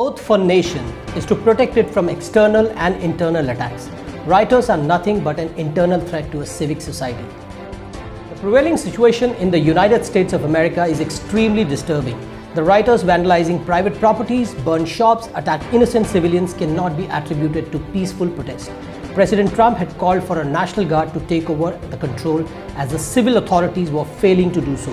Oath for nation is to protect it from external and internal attacks. Rioters are nothing but an internal threat to a civic society. The prevailing situation in the United States of America is extremely disturbing. The rioters vandalizing private properties, burn shops, attack innocent civilians cannot be attributed to peaceful protest. President Trump had called for a National Guard to take over the control as the civil authorities were failing to do so.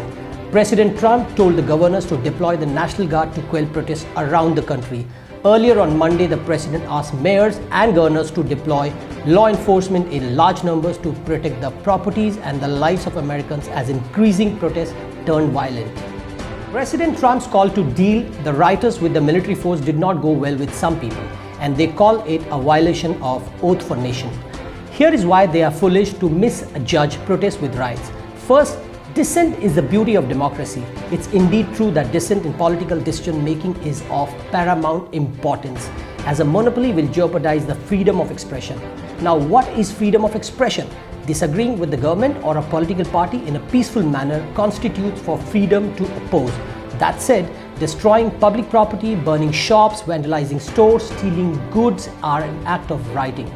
President Trump told the governors to deploy the National Guard to quell protests around the country. Earlier on Monday, the president asked mayors and governors to deploy law enforcement in large numbers to protect the properties and the lives of Americans as increasing protests turned violent. President Trump's call to deal the rioters with the military force did not go well with some people, and they call it a violation of Oath for Nation. Here is why they are foolish to misjudge protests with riots. First, dissent is the beauty of democracy. It's indeed true that dissent in political decision-making is of paramount importance, as a monopoly will jeopardize the freedom of expression. Now, what is freedom of expression? Disagreeing with the government or a political party in a peaceful manner constitutes for freedom to oppose. That said, destroying public property, burning shops, vandalizing stores, stealing goods are an act of rioting.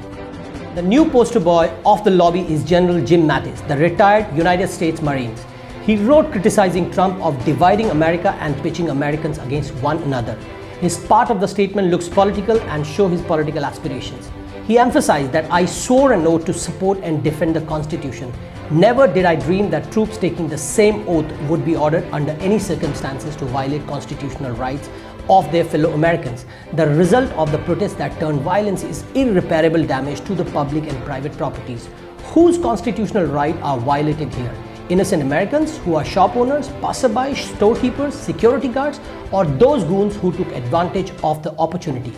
The new poster boy of the lobby is General Jim Mattis, the retired United States Marines. He wrote criticizing Trump of dividing America and pitching Americans against one another. His part of the statement looks political and shows his political aspirations. He emphasized that I swore an oath to support and defend the Constitution. Never did I dream that troops taking the same oath would be ordered under any circumstances to violate constitutional rights of their fellow Americans. The result of the protests that turned violence is irreparable damage to the public and private properties. Whose constitutional rights are violated here? Innocent Americans who are shop owners, passerby, storekeepers, security guards, or those goons who took advantage of the opportunity?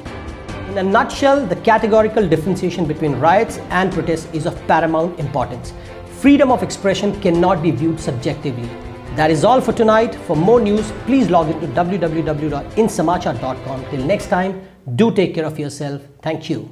In a nutshell, the categorical differentiation between riots and protests is of paramount importance. Freedom of expression cannot be viewed subjectively. That is all for tonight. For more news, please log into www.insamachar.com. Till next time, do take care of yourself. Thank you.